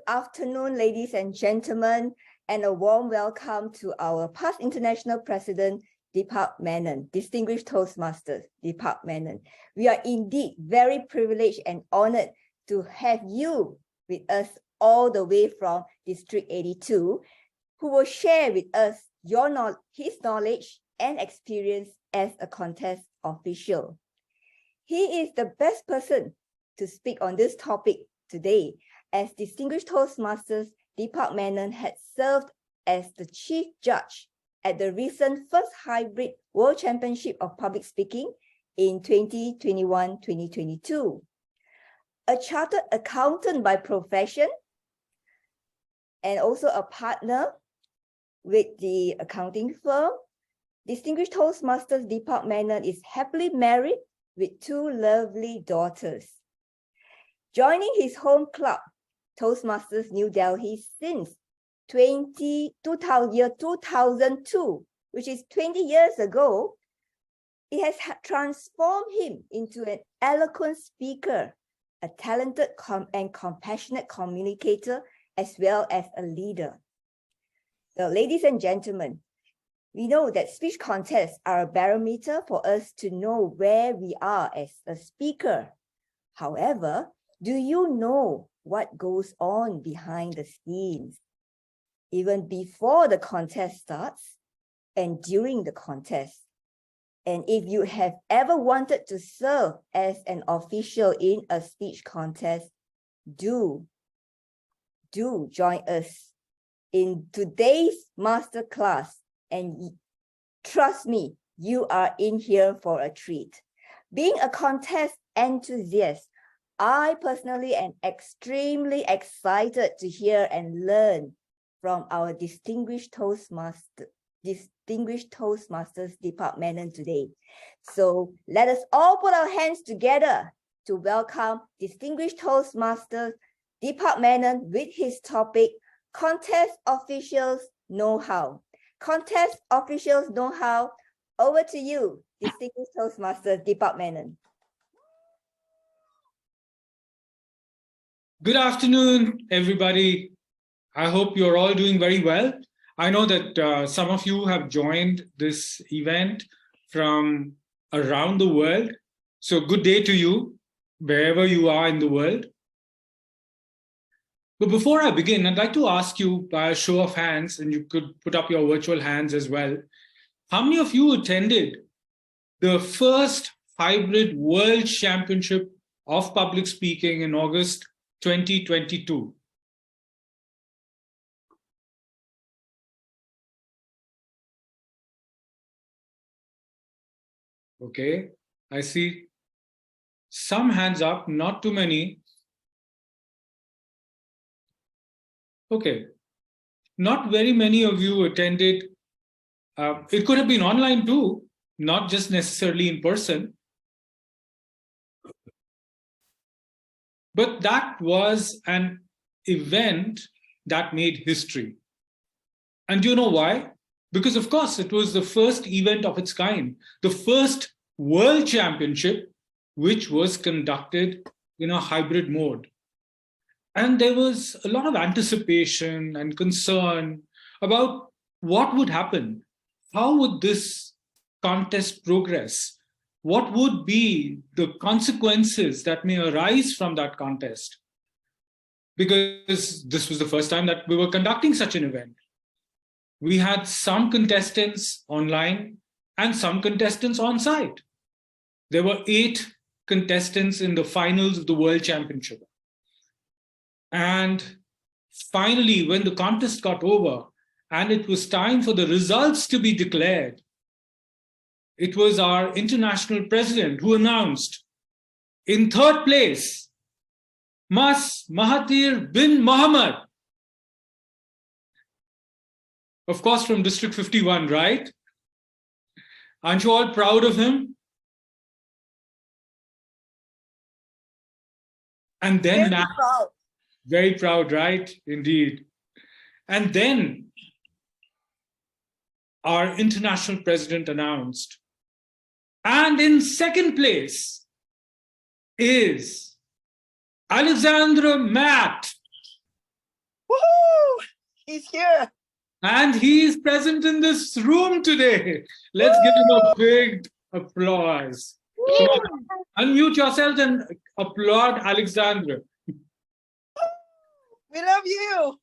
afternoon, ladies and gentlemen, and a warm welcome to our past international president, Deepak Menon, distinguished Toastmasters, Deepak Menon. We are indeed very privileged and honored to have you with us all the way from District 82, who will share with us his knowledge and experience as a contest official. He is the best person to speak on this topic today, as distinguished Toastmasters Deepak Menon had served as the chief judge at the recent first hybrid World Championship of Public Speaking in 2021-2022. A chartered accountant by profession and also a partner with the accounting firm, distinguished Toastmasters Deepak Menon is happily married with two lovely daughters. Joining his home club, Toastmasters New Delhi, since 2002, which is 20 years ago, it has transformed him into an eloquent speaker, a talented and compassionate communicator, as well as a leader. So, ladies and gentlemen, we know that speech contests are a barometer for us to know where we are as a speaker. However, do you know what goes on behind the scenes, even before the contest starts and during the contest? And if you have ever wanted to serve as an official in a speech contest, do join us in today's masterclass. And trust me, you are in here for a treat. Being a contest enthusiast, I personally am extremely excited to hear and learn from our distinguished Toastmasters Deepak Menon today. So let us all put our hands together to welcome distinguished Toastmasters Deepak Menon with his topic, Contest Officials Know-How. Contest Officials Know-How. Over to you, distinguished Toastmasters Deepak Menon. Good afternoon, everybody. I hope you're all doing very well. I know that some of you have joined this event from around the world. So good day to you, wherever you are in the world. But before I begin, I'd like to ask you by a show of hands, and you could put up your virtual hands as well. How many of you attended the first hybrid World Championship of Public Speaking in August 2022? Okay, I see some hands up, not too many. Okay, not very many of you attended. It could have been online too, not just necessarily in person. But that was an event that made history. And do you know why? Because, of course, it was the first event of its kind, the first World Championship, which was conducted in a hybrid mode. And there was a lot of anticipation and concern about what would happen. How would this contest progress? What would be the consequences that may arise from that contest? Because this was the first time that we were conducting such an event. We had some contestants online and some contestants on site. There were 8 contestants in the finals of the World Championship. And finally, when the contest got over and it was time for the results to be declared, it was our international president who announced, in 3rd place, Mas Mahathir bin Mohamad. Of course, from District 51, right? Aren't you all proud of him? And then very proud, right? Indeed. And then our international president announced, and in 2nd place is Alexandra Matt. He's here. And he is present in this room today. Let's give him a big applause. Come on, unmute yourselves and applaud Alexandra. We love you.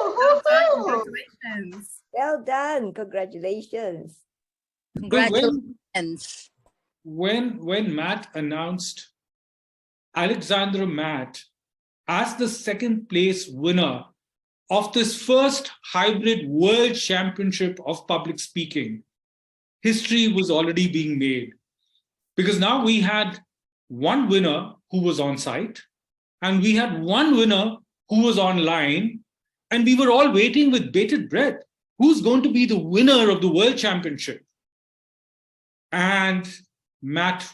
Congratulations. Well done. Congratulations. Congratulations. When Matt announced Alexandra Matt as the second place winner of this first hybrid world championship of public speaking, history was already being made. Because now we had one winner who was on site, and we had one winner who was online, and we were all waiting with bated breath. Who's going to be the winner of the world championship? And Matt,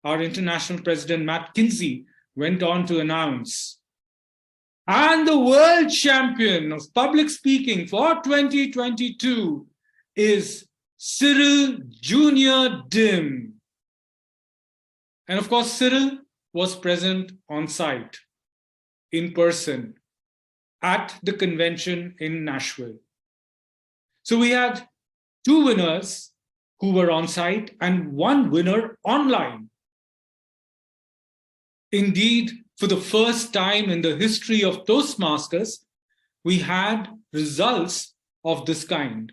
our international president, Matt Kinsey, went on to announce, and the world champion of public speaking for 2022 is Cyril Junior Dim. And of course, Cyril was present on site, in person, at the convention in Nashville. So we had two winners who were on site and one winner online. Indeed, for the first time in the history of Toastmasters, we had results of this kind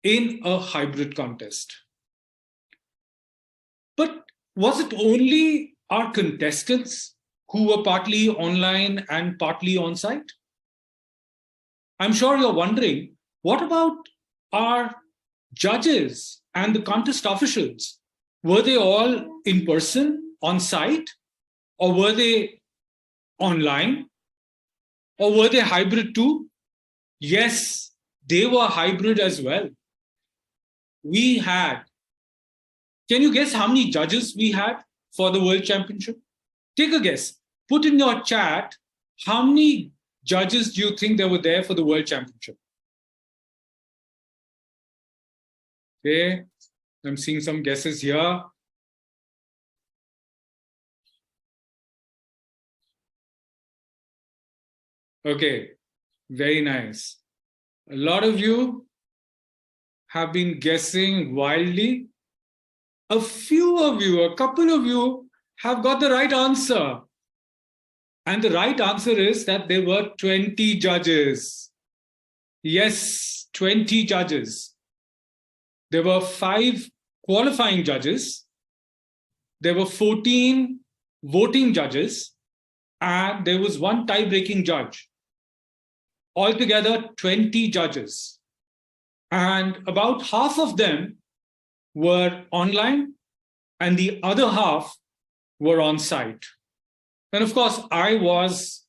in a hybrid contest. But was it only our contestants who were partly online and partly on site? I'm sure you're wondering, what about our judges and the contest officials? Were they all in person, on site? Or were they online? Or were they hybrid too? Yes, they were hybrid as well. We had, can you guess how many judges we had for the World Championship? Take a guess. Put in your chat, how many judges do you think there were there for the World Championship? Okay, I'm seeing some guesses here. Okay, very nice. A lot of you have been guessing wildly. A few of you, a couple of you have got the right answer. And the right answer is that there were 20 judges. Yes, 20 judges. There were 5 qualifying judges. There were 14 voting judges. And there was one tie-breaking judge. Altogether, 20 judges. And about half of them were online, and the other half were on site. And of course, I was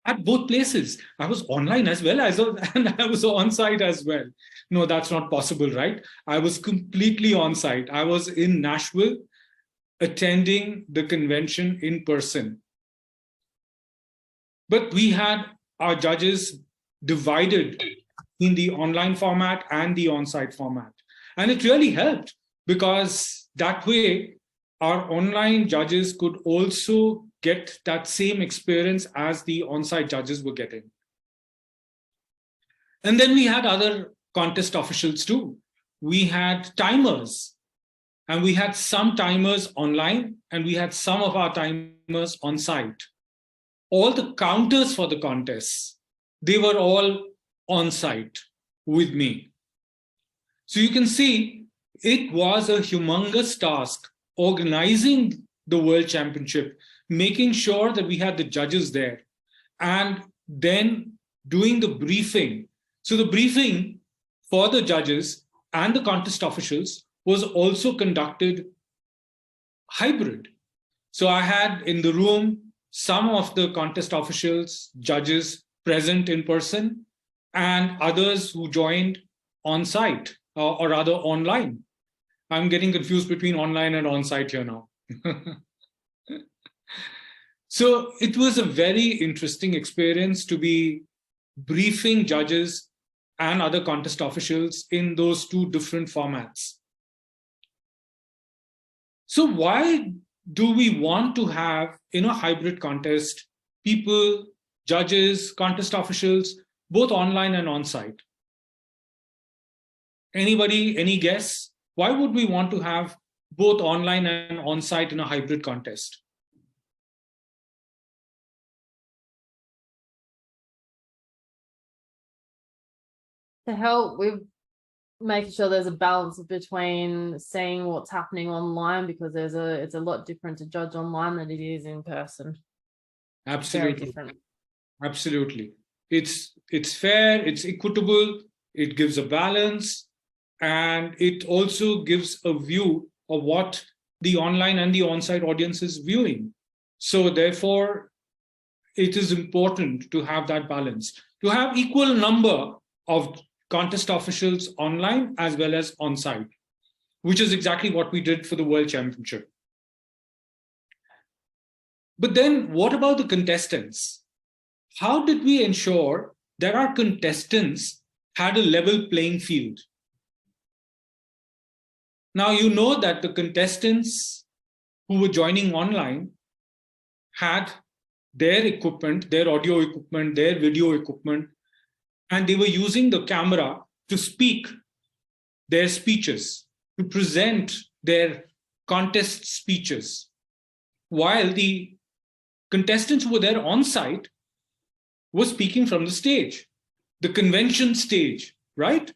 at both places. I was online as well as and I was on site as well. No, that's not possible, right? I was completely on site. I was in Nashville attending the convention in person. But we had our judges divided in the online format and the on-site format. And it really helped because that way our online judges could also get that same experience as the on-site judges were getting. And then we had other contest officials too. We had timers, and we had some timers online, and we had some of our timers on site. All the counters for the contests, they were all on site with me. So you can see it was a humongous task organizing the World Championship, making sure that we had the judges there, and then doing the briefing. So the briefing for the judges and the contest officials was also conducted hybrid. So I had in the room some of the contest officials, judges present in person, and others who joined on site or rather online. I'm getting confused between online and on site here now. So it was a very interesting experience to be briefing judges and other contest officials in those two different formats. So why do we want to have in a hybrid contest people judges, contest officials, both online and on-site. Anybody, any guess? Why would we want to have both online and on-site in a hybrid contest? To help with making sure there's a balance between seeing what's happening online, because it's a lot different to judge online than it is in person. Absolutely. Very different. Absolutely. It's fair, it's equitable, it gives a balance, and it also gives a view of what the online and the on-site audience is viewing. So therefore, it is important to have that balance, to have equal number of contest officials online as well as on-site, which is exactly what we did for the World Championship. But then what about the contestants? How did we ensure that our contestants had a level playing field? Now, you know that the contestants who were joining online had their equipment, their audio equipment, their video equipment, and they were using the camera to speak their speeches, to present their contest speeches, while the contestants who were there on site were speaking from the stage, the convention stage, right?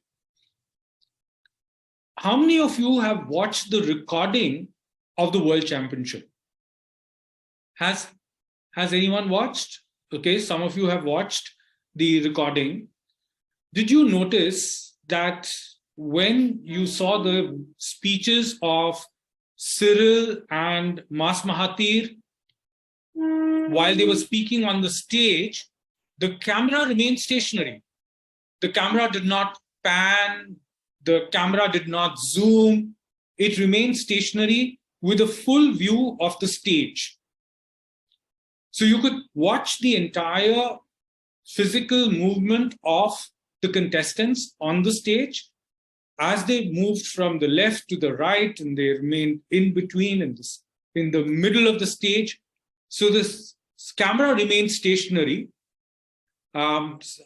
How many of you have watched the recording of the World Championship? Has anyone watched? Okay, some of you have watched the recording. Did you notice that when you saw the speeches of Cyril and Mas Mahathir, while they were speaking on the stage, the camera remained stationary. The camera did not pan, the camera did not zoom. It remained stationary with a full view of the stage. So you could watch the entire physical movement of the contestants on the stage as they moved from the left to the right, and they remained in between and in the middle of the stage. So this camera remained stationary.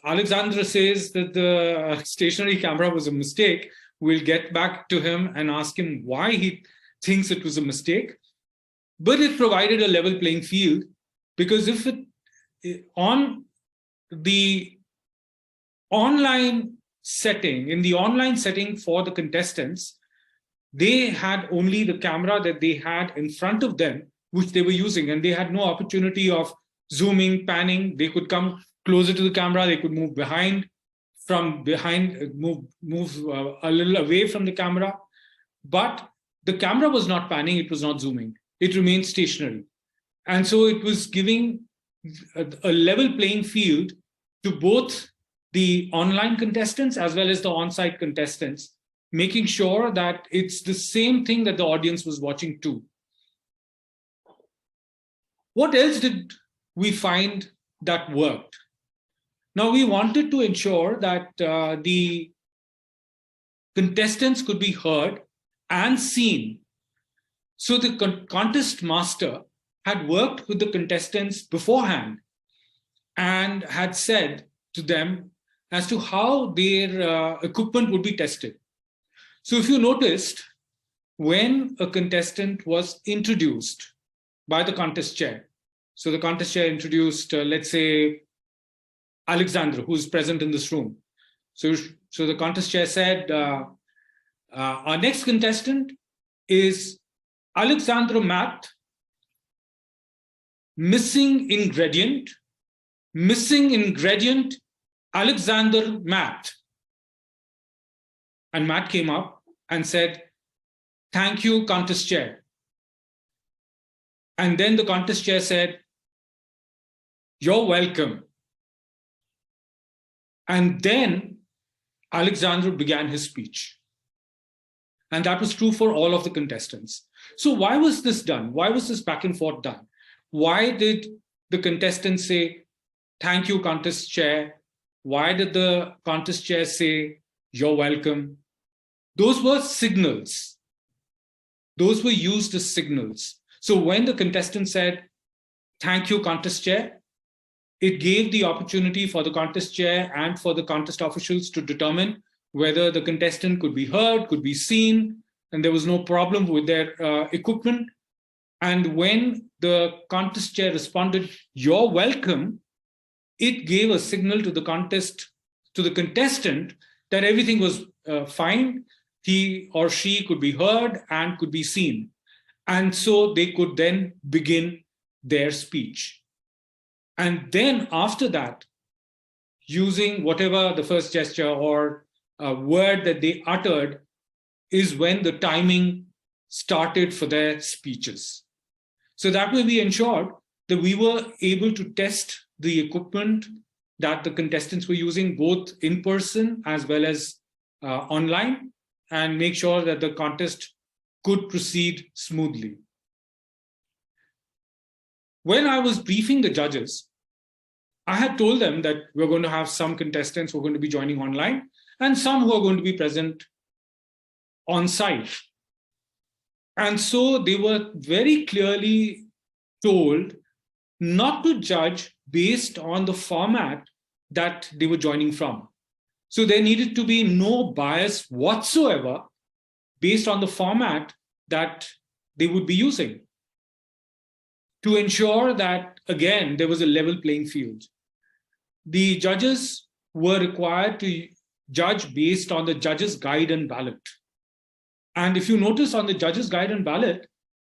Alexandra says that the stationary camera was a mistake. We'll get back to him and ask him why he thinks it was a mistake. But it provided a level playing field, because if it on the online setting, in the online setting for the contestants, they had only the camera that they had in front of them, which they were using, and they had no opportunity of zooming, panning. They could come closer to the camera, they could move move a little away from the camera. But the camera was not panning, it was not zooming. It remained stationary. And so it was giving a level playing field to both the online contestants as well as the on-site contestants, making sure that it's the same thing that the audience was watching too. What else did we find that worked? Now, we wanted to ensure that the contestants could be heard and seen. So the contest master had worked with the contestants beforehand and had said to them as to how their equipment would be tested. So if you noticed, when a contestant was introduced by the contest chair, so the contest chair introduced, let's say, Alexandra, who's present in this room. So the contest chair said, our next contestant is Alexandra Matt, missing ingredient, Alexander Matt. And Matt came up and said, thank you, contest chair. And then the contest chair said, you're welcome. And then Alexander began his speech. And that was true for all of the contestants. So why was this done? Why was this back and forth done? Why did the contestants say, thank you, contest chair? Why did the contest chair say, you're welcome? Those were signals. Those were used as signals. So when the contestant said, thank you, contest chair, It gave the opportunity for the contest chair and for the contest officials to determine whether the contestant could be heard, could be seen, and there was no problem with their equipment. And when the contest chair responded, "You're welcome," it gave a signal to the contestant that everything was fine. He or she could be heard and could be seen. And so they could then begin their speech. And then after that, using whatever the first gesture or word that they uttered is when the timing started for their speeches. So that way we ensured that we were able to test the equipment that the contestants were using, both in person as well as online, and make sure that the contest could proceed smoothly. When I was briefing the judges, I had told them that we're going to have some contestants who are going to be joining online and some who are going to be present on site. And so they were very clearly told not to judge based on the format that they were joining from. So there needed to be no bias whatsoever based on the format that they would be using, to ensure that, again, there was a level playing field. The judges were required to judge based on the judges' guide and ballot. And if you notice on the judges' guide and ballot,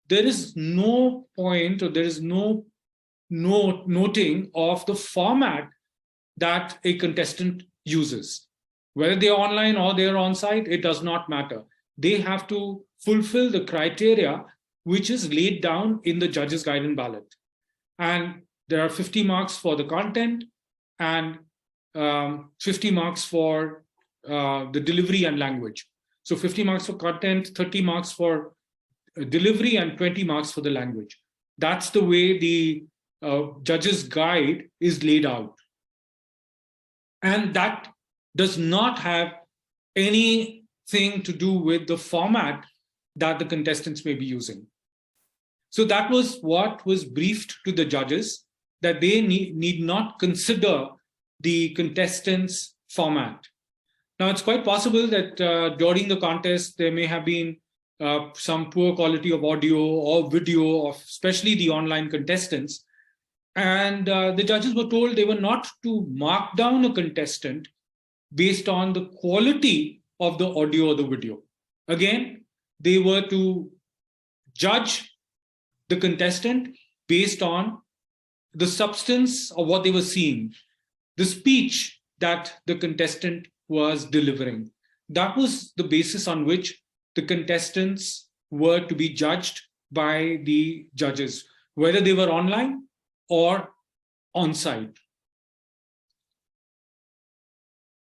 there is no point, or there is no noting of the format that a contestant uses. Whether they're online or they're on site, it does not matter. They have to fulfill the criteria which is laid down in the judges' guide and ballot. And there are 50 marks for the content and 50 marks for the delivery and language. So 50 marks for content, 30 marks for delivery, and 20 marks for the language. That's the way the judges' guide is laid out. And that does not have anything to do with the format that the contestants may be using. So that was what was briefed to the judges, that they need not consider the contestants' format. Now, it's quite possible that during the contest, there may have been some poor quality of audio or video, of especially the online contestants. And the judges were told they were not to mark down a contestant based on the quality of the audio or the video. Again, they were to judge the contestant based on the substance of what they were seeing, the speech that the contestant was delivering. That was the basis on which the contestants were to be judged by the judges, whether they were online or on-site.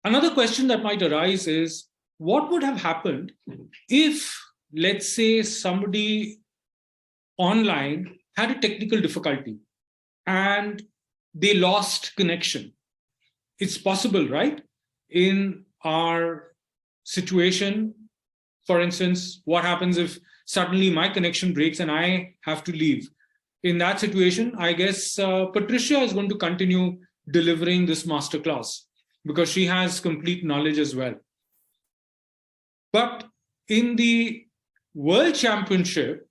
Another question that might arise is, what would have happened if, let's say, somebody online had a technical difficulty and they lost connection? It's possible, right? In our situation, for instance, what happens if suddenly my connection breaks and I have to leave? In that situation, I guess Patricia is going to continue delivering this masterclass because she has complete knowledge as well. But in the World Championship,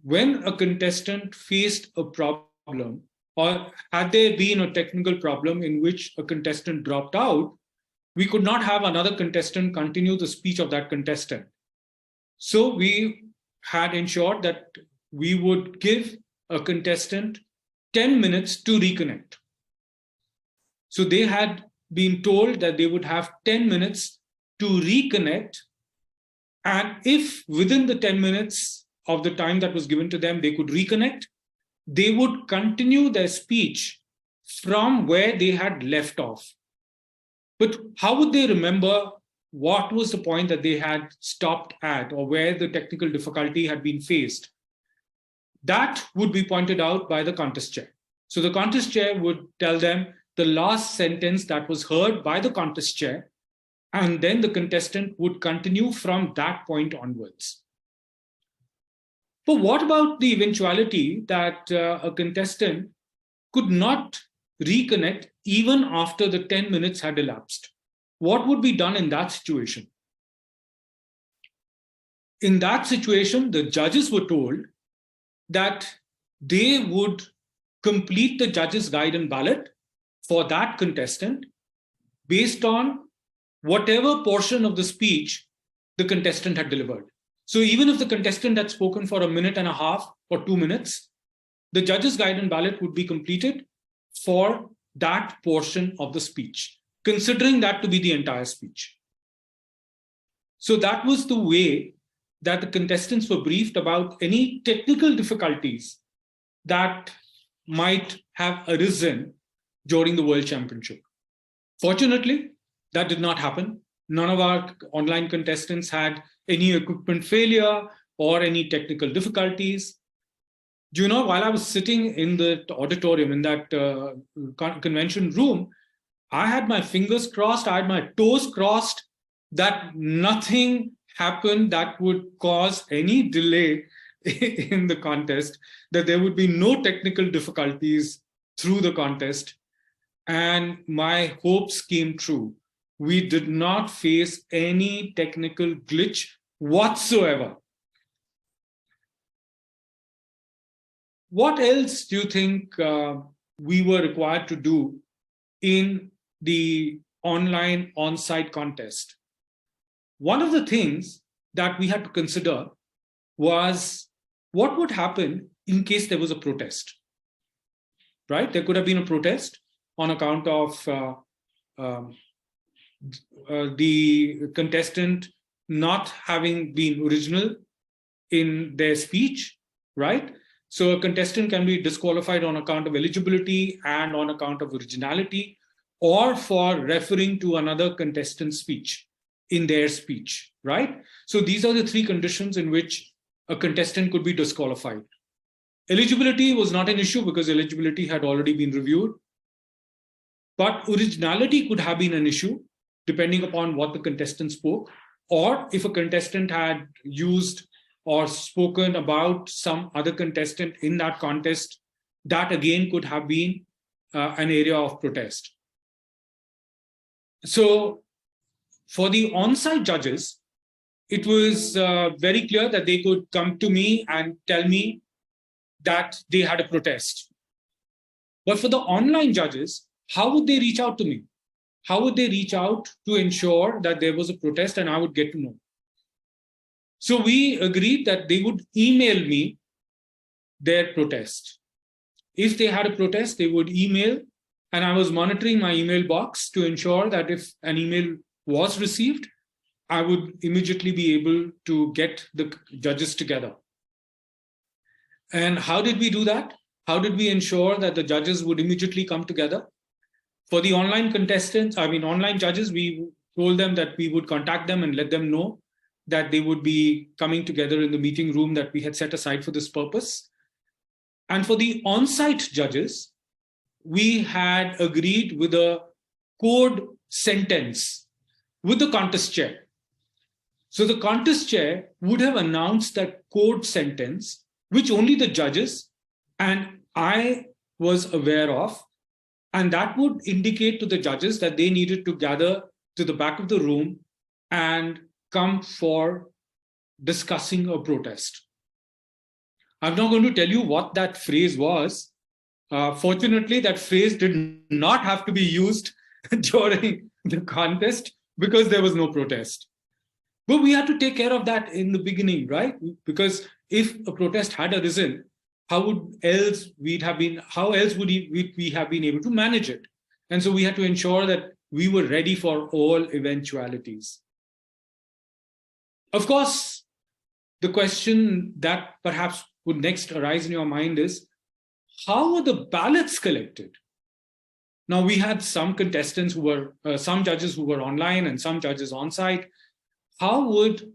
when a contestant faced a problem, or had there been a technical problem in which a contestant dropped out, we could not have another contestant continue the speech of that contestant. So we had ensured that we would give a contestant 10 minutes to reconnect. So they had been told that they would have 10 minutes to reconnect. And if within the 10 minutes of the time that was given to them, they could reconnect, they would continue their speech from where they had left off. But how would they remember what was the point that they had stopped at, or where the technical difficulty had been faced? That would be pointed out by the contest chair. So the contest chair would tell them the last sentence that was heard by the contest chair, and then the contestant would continue from that point onwards. But what about the eventuality that a contestant could not reconnect even after the 10 minutes had elapsed. What would be done in that situation? In that situation, the judges were told that they would complete the judges' guide and ballot for that contestant based on whatever portion of the speech the contestant had delivered. So even if the contestant had spoken for 1.5 minutes or 2 minutes, the judges' guide and ballot would be completed for that portion of the speech, considering that to be the entire speech. So that was the way that the contestants were briefed about any technical difficulties that might have arisen during the World Championship. Fortunately, that did not happen. None of our online contestants had any equipment failure or any technical difficulties. Do you know, while I was sitting in the auditorium, in that convention room, I had my fingers crossed, I had my toes crossed that nothing happened that would cause any delay in the contest, that there would be no technical difficulties through the contest. And my hopes came true. We did not face any technical glitch whatsoever. What else do you think we were required to do in the online on-site contest? One of the things that we had to consider was what would happen in case there was a protest, right? There could have been a protest on account of the contestant not having been original in their speech, right? So a contestant can be disqualified on account of eligibility and on account of originality, or for referring to another contestant's speech in their speech, right? So these are the three conditions in which a contestant could be disqualified. Eligibility was not an issue because eligibility had already been reviewed. But originality could have been an issue depending upon what the contestant spoke, or if a contestant had used or spoken about some other contestant in that contest, that again could have been an area of protest. So for the on-site judges, it was very clear that they could come to me and tell me that they had a protest. But for the online judges, how would they reach out to me? How would they reach out to ensure that there was a protest and I would get to know? So we agreed that they would email me their protest. If they had a protest, they would email, and I was monitoring my email box to ensure that if an email was received, I would immediately be able to get the judges together. And how did we do that? How did we ensure that the judges would immediately come together? For the online contestants, online judges, we told them that we would contact them and let them know that they would be coming together in the meeting room that we had set aside for this purpose. And for the on-site judges, we had agreed with a code sentence with the contest chair. So the contest chair would have announced that code sentence, which only the judges and I was aware of, and that would indicate to the judges that they needed to gather to the back of the room and come for discussing a protest. I'm not going to tell you what that phrase was. Fortunately, that phrase did not have to be used during the contest because there was no protest. But we had to take care of that in the beginning, right? Because if a protest had arisen, how else would we have been able to manage it? And so we had to ensure that we were ready for all eventualities. Of course, the question that perhaps would next arise in your mind is, how were the ballots collected? Now, we had some contestants who were, some judges who were online and some judges on site. How would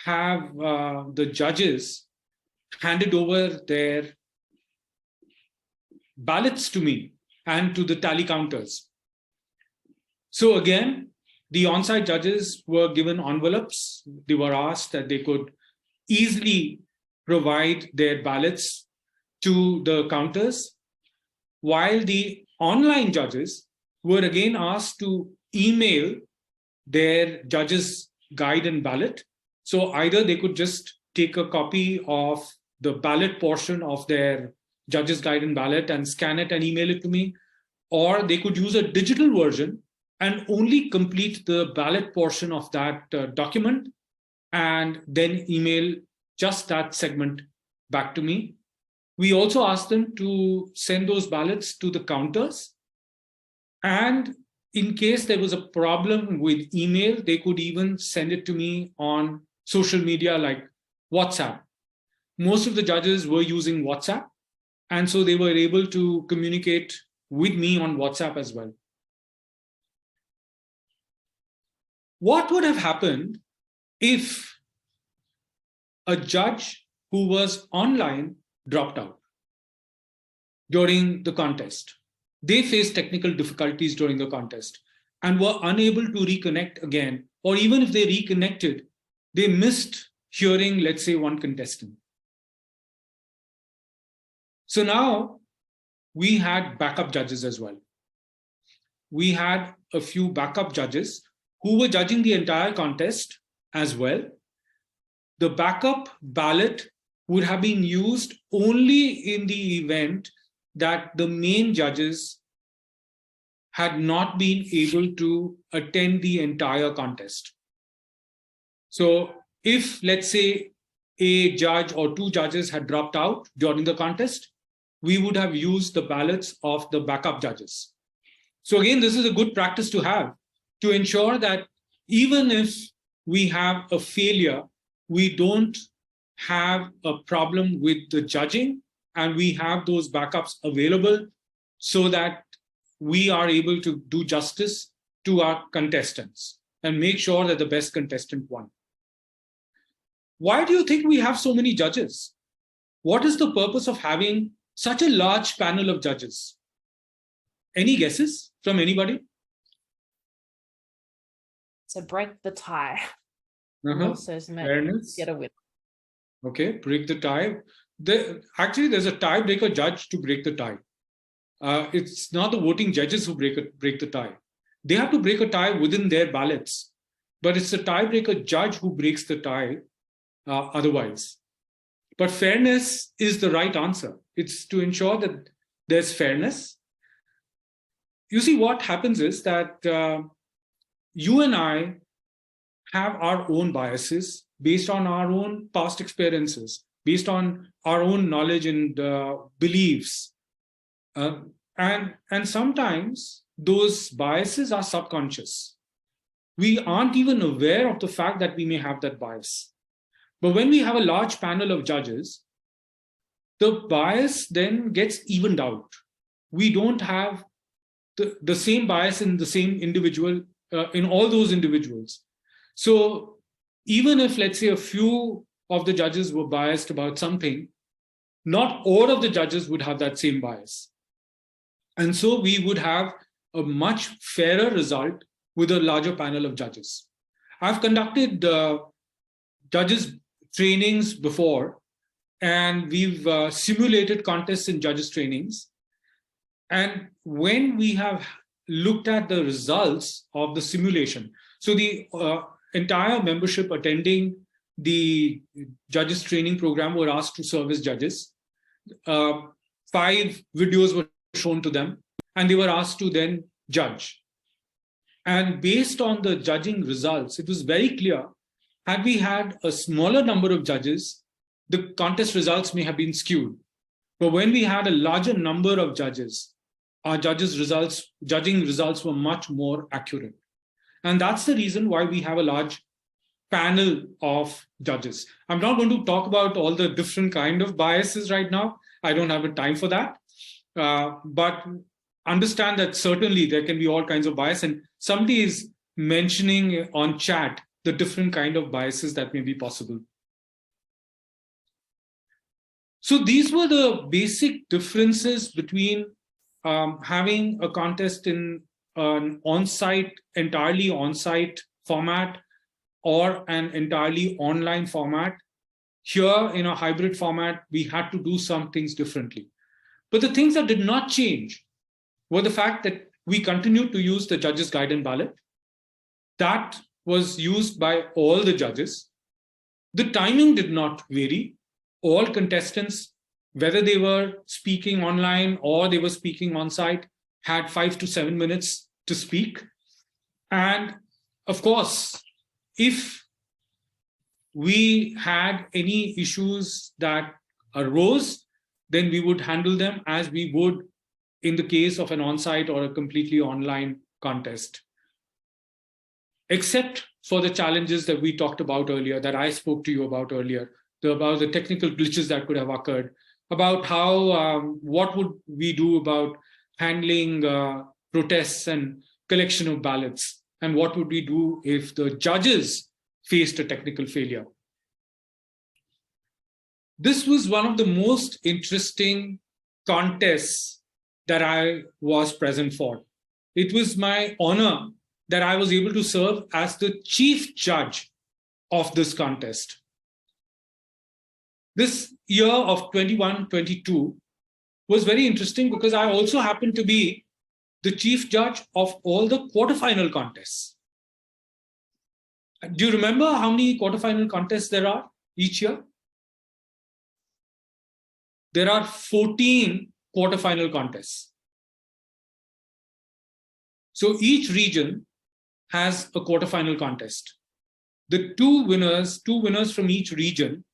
have the judges handed over their ballots to me and to the tally counters? So again, the on-site judges were given envelopes. They were asked that they could easily provide their ballots to the counters, while the online judges were again asked to email their judges' guide and ballot. So either they could just take a copy of the ballot portion of their judges' guide and ballot and scan it and email it to me, or they could use a digital version and only complete the ballot portion of that document and then email just that segment back to me. We also asked them to send those ballots to the counters. And in case there was a problem with email, they could even send it to me on social media like WhatsApp. Most of the judges were using WhatsApp, and so they were able to communicate with me on WhatsApp as well. What would have happened if a judge who was online dropped out during the contest? They faced technical difficulties during the contest and were unable to reconnect again, or even if they reconnected, they missed hearing, let's say, one contestant. So now we had backup judges as well. We had a few backup judges who were judging the entire contest as well. The backup ballot would have been used only in the event that the main judges had not been able to attend the entire contest. So if, let's say, a judge or two judges had dropped out during the contest, we would have used the ballots of the backup judges. So again, this is a good practice to have to ensure that even if we have a failure, we don't have a problem with the judging, and we have those backups available so that we are able to do justice to our contestants and make sure that the best contestant won. Why do you think we have so many judges? What is the purpose of having such a large panel of judges? Any guesses from anybody? To break the tie. Also to make get a win. Okay, break the tie. Actually, there's a tiebreaker judge to break the tie. It's not the voting judges who break the tie. They have to break a tie within their ballots, but it's the tiebreaker judge who breaks the tie otherwise. But fairness is the right answer. It's to ensure that there's fairness. You see, what happens is that you and I have our own biases based on our own past experiences, based on our own knowledge and beliefs. And sometimes those biases are subconscious. We aren't even aware of the fact that we may have that bias. But when we have a large panel of judges, the bias then gets evened out. We don't have the same bias in the same individual, in all those individuals. So even if, let's say, a few of the judges were biased about something, not all of the judges would have that same bias. And so we would have a much fairer result with a larger panel of judges. I've conducted judges trainings before, and we've simulated contests in judges trainings. And when we have looked at the results of the simulation, so the entire membership attending the judges training program were asked to serve as judges. 5 videos were shown to them, and they were asked to then judge. And based on the judging results, it was very clear, had we had a smaller number of judges, the contest results may have been skewed. But when we had a larger number of judges, our judging results were much more accurate. And that's the reason why we have a large panel of judges. I'm not going to talk about all the different kind of biases right now. I don't have the time for that. But understand that certainly there can be all kinds of bias. And somebody is mentioning on chat the different kind of biases that may be possible. So these were the basic differences between having a contest in an entirely on-site format or an entirely online format. Here in a hybrid format, we had to do some things differently. But the things that did not change was the fact that we continued to use the judges' guidance ballot. That was used by all the judges. The timing did not vary. All contestants, whether they were speaking online or they were speaking on site, had 5 to 7 minutes to speak. And of course, if we had any issues that arose, then we would handle them as we would in the case of an on-site or a completely online contest. Except for the challenges that we talked about earlier, that I spoke to you about earlier, about the technical glitches that could have occurred, about how, what would we do about handling protests and collection of ballots, and what would we do if the judges faced a technical failure. This was one of the most interesting contests that I was present for. It was my honor that I was able to serve as the chief judge of this contest. This year of 21-22 was very interesting because I also happened to be the chief judge of all the quarterfinal contests. Do you remember how many quarterfinal contests there are each year? There are 14 quarterfinal contests. So each region has a quarterfinal contest. The two winners from each region,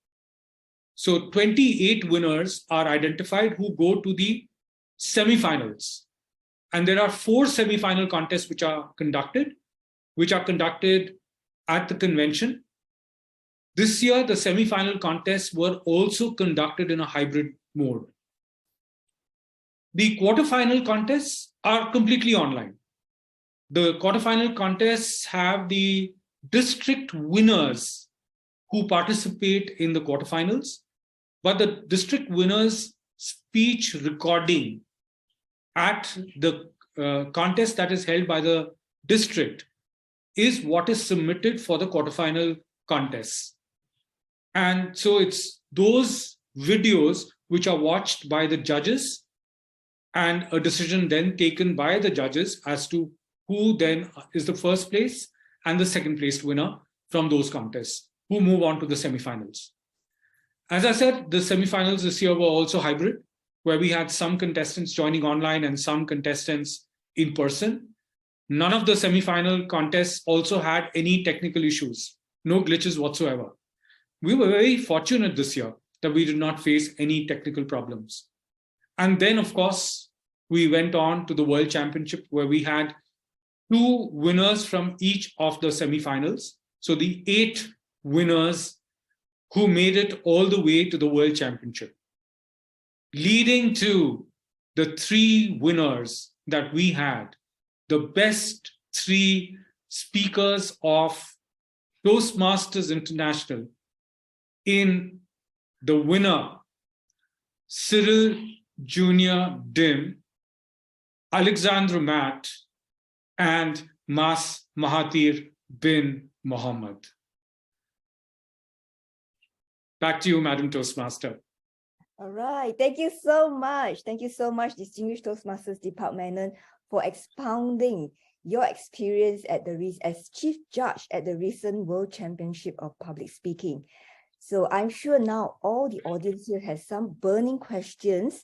so 28 winners are identified who go to the semifinals. And there are 4 semifinal contests which are conducted at the convention. This year, the semifinal contests were also conducted in a hybrid mode. The quarterfinal contests are completely online. The quarterfinal contests have the district winners who participate in the quarterfinals, but the district winners' speech recording at the contest that is held by the district is what is submitted for the quarterfinal contests. And so it's those videos which are watched by the judges and a decision then taken by the judges as to who then is the first place and the second placed winner from those contests, who move on to the semifinals. As I said, the semifinals this year were also hybrid, where we had some contestants joining online and some contestants in person. None of the semifinal contests also had any technical issues, no glitches whatsoever. We were very fortunate this year that we did not face any technical problems. And then, of course, we went on to the World Championship, where we had 2 winners from each of the semifinals. So the 8 winners who made it all the way to the World Championship, leading to the 3 winners that we had, the best 3 speakers of Toastmasters International in the winner, Cyril Junior Dim, Alexandra Matt, and Mas Mahathir bin Mohammed. Back to you, Madam Toastmaster. All right. Thank you so much. Thank you so much, Distinguished Toastmasters Department Menon, for expounding your experience as Chief Judge at the recent World Championship of Public Speaking. So I'm sure now all the audience here has some burning questions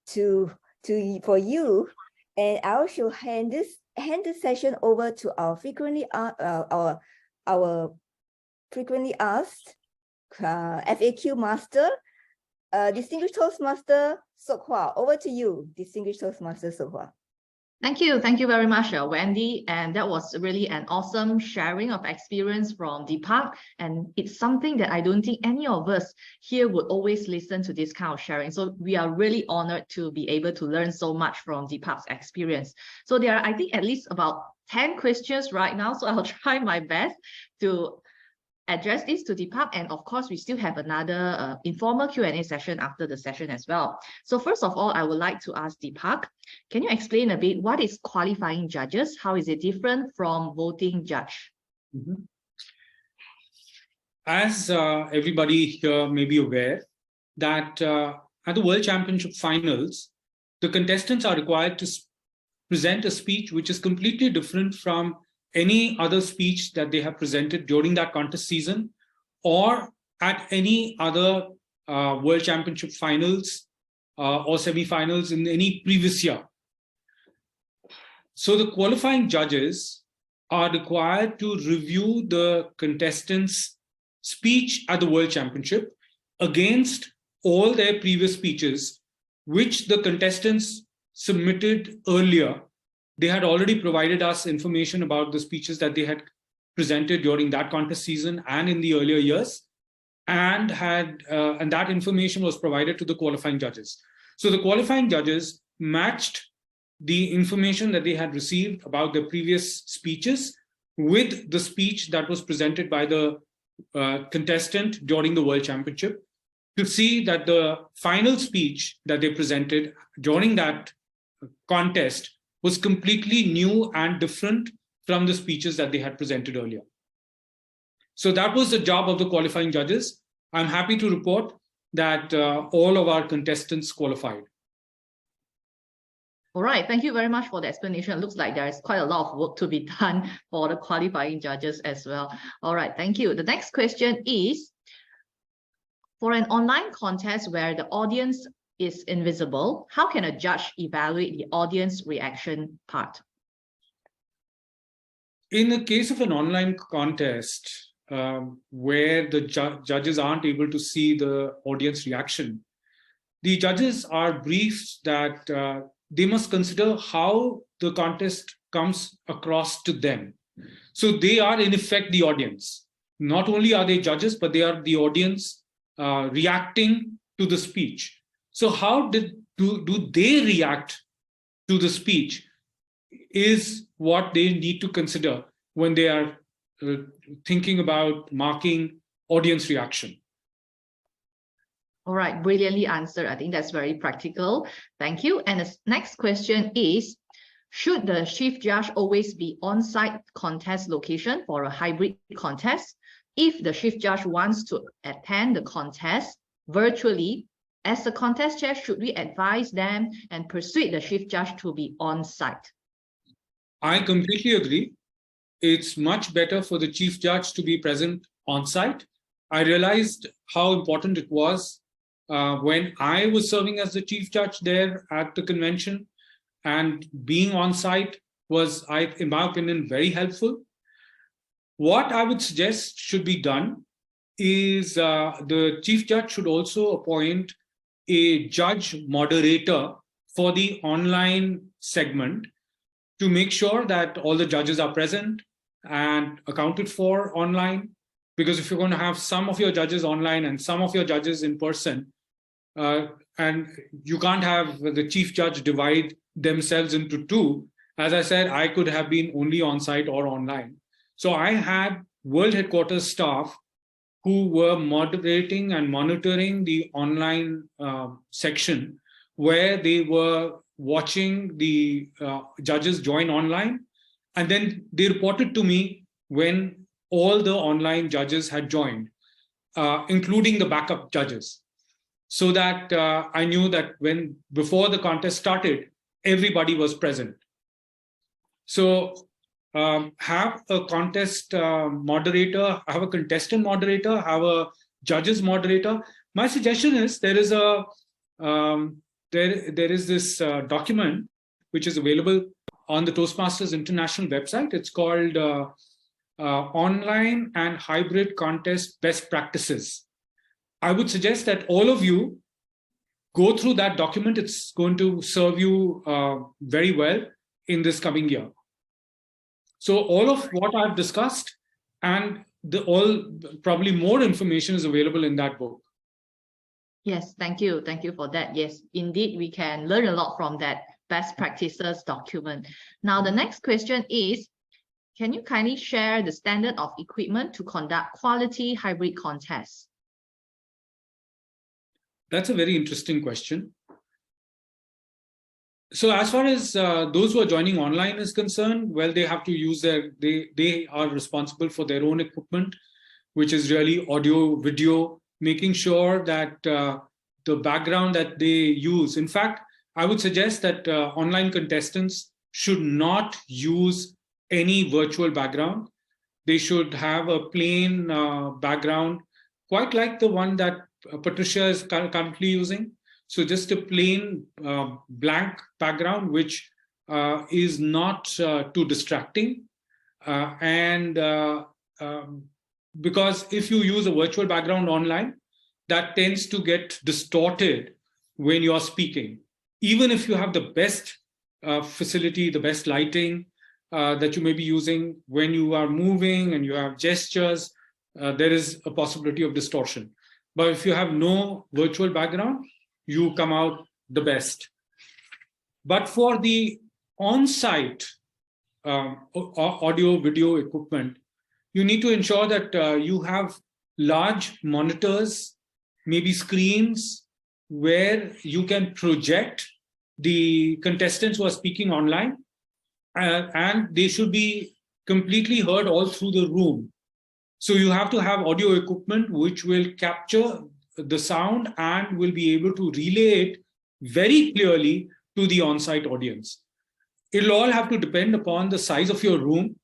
for you, and I also hand this session over to our frequently asked FAQ master, Distinguished Toastmaster Sok Hua. Over to you, Distinguished Toastmaster Sok Hua. Thank you very much, Wendy. And that was really an awesome sharing of experience from Deepak. And it's something that I don't think any of us here would always listen to this kind of sharing. So we are really honored to be able to learn so much from Deepak's experience. So there are, I think, at least about 10 questions right now. So I'll try my best to address this to Deepak, and of course we still have another informal Q&A session after the session as well. So first of all, I would like to ask Deepak, can you explain a bit what is qualifying judges? How is it different from voting judge? Mm-hmm. As everybody here may be aware, that at the World Championship finals, the contestants are required to present a speech which is completely different from any other speech that they have presented during that contest season or at any other World Championship finals or semi-finals in any previous year. So the qualifying judges are required to review the contestants' speech at the World Championship against all their previous speeches, which the contestants submitted earlier. They had already provided us information about the speeches that they had presented during that contest season and in the earlier years, and that information was provided to the qualifying judges. So the qualifying judges matched the information that they had received about their previous speeches with the speech that was presented by the contestant during the World Championship to see that the final speech that they presented during that contest was completely new and different from the speeches that they had presented earlier. So that was the job of the qualifying judges. I'm happy to report that all of our contestants qualified. All right, thank you very much for the explanation. It looks like there is quite a lot of work to be done for the qualifying judges as well. All right, thank you. The next question is, for an online contest where the audience is invisible, how can a judge evaluate the audience reaction part? In the case of an online contest where the judges aren't able to see the audience reaction, the judges are briefed that they must consider how the contest comes across to them. So they are in effect the audience. Not only are they judges, but they are the audience reacting to the speech. So how do they react to the speech is what they need to consider when they are thinking about marking audience reaction. All right, brilliantly answered. I think that's very practical. Thank you. And the next question is, should the chief judge always be on-site contest location for a hybrid contest? If the chief judge wants to attend the contest virtually, as the contest chair, should we advise them and persuade the chief judge to be on-site? I completely agree. It's much better for the chief judge to be present on-site. I realized how important it was when I was serving as the chief judge there at the convention, and being on-site was, in my opinion, very helpful. What I would suggest should be done is the chief judge should also appoint a judge moderator for the online segment to make sure that all the judges are present and accounted for online. Because if you're going to have some of your judges online and some of your judges in person, and you can't have the chief judge divide themselves into two. As I said, I could have been only on site or online. So I had World Headquarters staff who were moderating and monitoring the online section where they were watching the judges join online. And then they reported to me when all the online judges had joined, including the backup judges. So that I knew that before the contest started, everybody was present. So have a contest moderator, have a contestant moderator, have a judges moderator. My suggestion is there is this document which is available on the Toastmasters International website. It's called Online and Hybrid Contest Best Practices. I would suggest that all of you go through that document. It's going to serve you very well in this coming year. So all of what I've discussed and probably more information is available in that book. Yes, thank you. Thank you for that. Yes, indeed, we can learn a lot from that best practices document. Now, the next question is, can you kindly share the standard of equipment to conduct quality hybrid contests? That's a very interesting question. So as far as those who are joining online is concerned, well, they have to use they are responsible for their own equipment, which is really audio, video, making sure that the background that they use. In fact, I would suggest that online contestants should not use any virtual background. They should have a plain background, quite like the one that Patricia is currently using. So just a plain blank background, which is not too distracting. Because if you use a virtual background online, that tends to get distorted when you're speaking. Even if you have the best facility, the best lighting that you may be using, when you are moving and you have gestures, there is a possibility of distortion. But if you have no virtual background, you come out the best. But for the on-site audio video equipment, you need to ensure that you have large monitors, maybe screens, where you can project the contestants who are speaking online, and they should be completely heard all through the room. So you have to have audio equipment which will capture the sound and will be able to relay it very clearly to the on-site audience. It'll all have to depend upon the size of your room.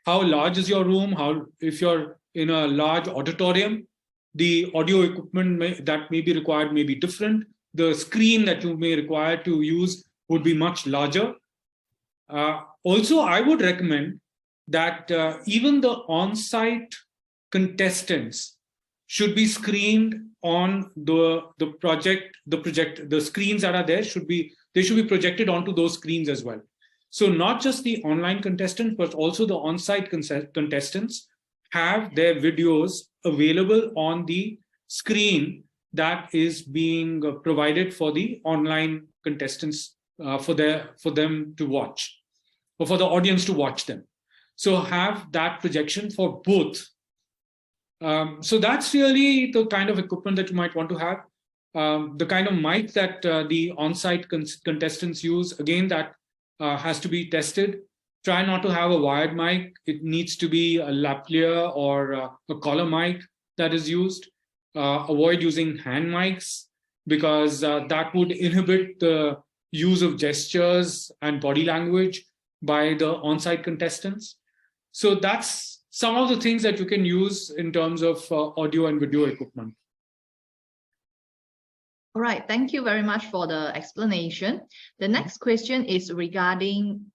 How large is your room? If you're in a large auditorium, the audio equipment that may be required may be different. The screen that you may require to use would be much larger. Also, I would recommend that even the on-site contestants should be screened on the screens that are there. They should be projected onto those screens as well. So not just the online contestants, but also the on-site contestants have their videos available on the screen that is being provided for the online contestants for them to watch, or for the audience to watch them. So have that projection for both. So that's really the kind of equipment that you might want to have. The kind of mic that the on-site contestants use, again, that has to be tested. Try not to have a wired mic. It needs to be a lavalier or a collar mic that is used. Avoid using hand mics, because that would inhibit the use of gestures and body language by the on-site contestants. So that's some of the things that you can use in terms of audio and video equipment. All right, thank you very much for the explanation. The next question is regarding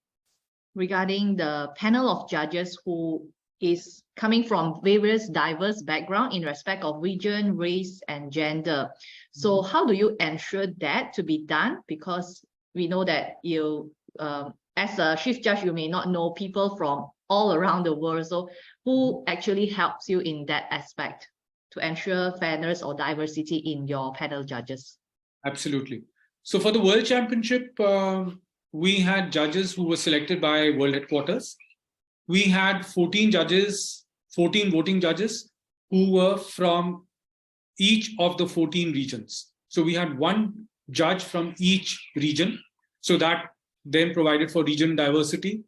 the panel of judges who is coming from various diverse background in respect of region, race, and gender. So how do you ensure that to be done? Because we know that you, as a chief judge, you may not know people from all around the world. So who actually helps you in that aspect to ensure fairness or diversity in your panel judges? Absolutely. So for the World Championship, we had judges who were selected by World Headquarters. We had 14 voting judges who were from each of the 14 regions. So we had one judge from each region. So that then provided for region diversity.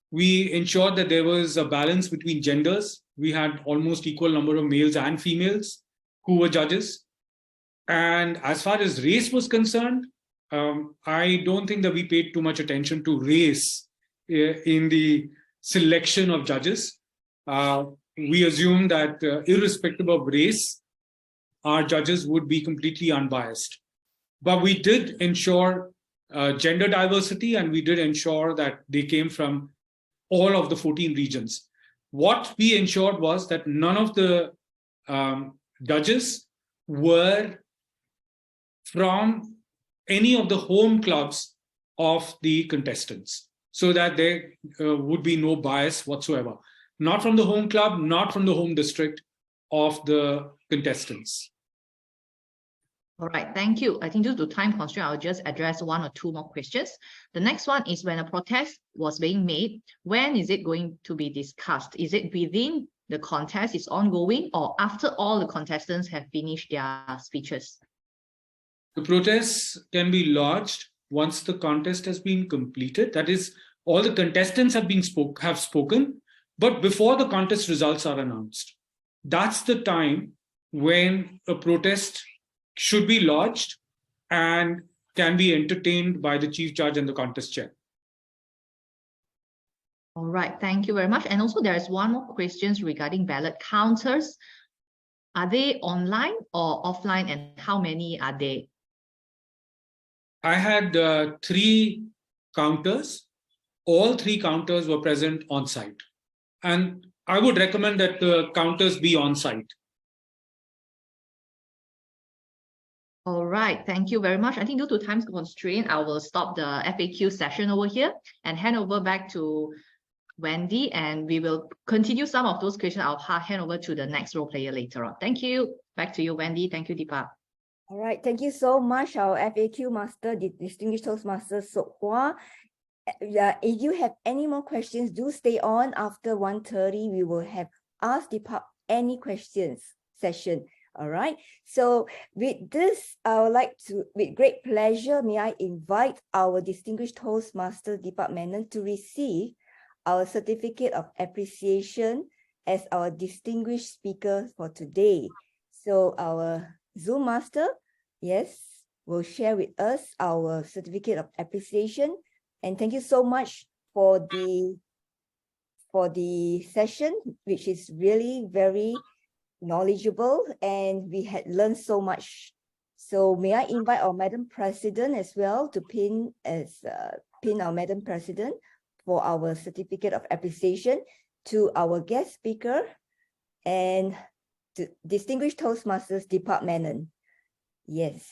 We ensured that there was a balance between genders. We had almost equal number of males and females who were judges. And as far as race was concerned, I don't think that we paid too much attention to race in the selection of judges. We assumed that irrespective of race, our judges would be completely unbiased. But we did ensure gender diversity, and we did ensure that they came from all of the 14 regions. What we ensured was that none of the judges were from any of the home clubs of the contestants, so that there would be no bias whatsoever. Not from the home club, not from the home district of the contestants. All right, thank you. I think due to time constraint, I'll just address one or two more questions. The next one is, when a protest was being made, when is it going to be discussed? Is it within the contest is ongoing, or after all the contestants have finished their speeches? The protests can be lodged once the contest has been completed. That is, all the contestants have spoken, but before the contest results are announced. That's the time when a protest should be lodged and can be entertained by the chief judge and the contest chair. All right, thank you very much. And also there is one more question regarding ballot counters. Are they online or offline, and how many are they? I had 3 counters. All 3 counters were present on site. And I would recommend that the counters be on site. All right, thank you very much. I think due to time constraint, I will stop the FAQ session over here and hand over back to Wendy, and we will continue some of those questions. I'll hand over to the next role player later on. Thank you. Back to you, Wendy. Thank you, Deepak. All right, thank you so much, our FAQ master, the Distinguished Toastmaster Sok Hua. If you have any more questions, do stay on. After 1:30, we will have Ask Deepak Any Questions session. All right. So with this, I would like to, with great pleasure, may I invite our Distinguished Toastmaster Deepak Menon to receive our Certificate of Appreciation as our distinguished speaker for today. So our Zoom master, yes, will share with us our Certificate of Appreciation. And thank you so much for the session, which is really very knowledgeable, and we had learned so much. So may I invite our Madam President as well to pin our Madam President for our Certificate of Appreciation, to our guest speaker and to Distinguished Toastmasters Deepak Menon. Yes.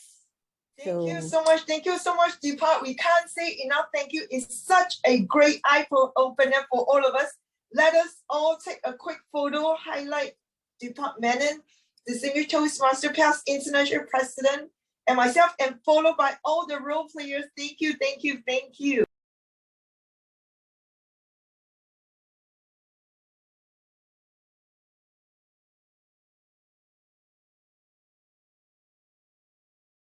Thank you so much. Thank you so much, Deepak. We can't say enough thank you. It's such a great eye opener for all of us. Let us all take a quick photo, highlight Deepak Menon, Distinguished Toastmaster, past international president, and myself, and followed by all the role players. Thank you, thank you, thank you.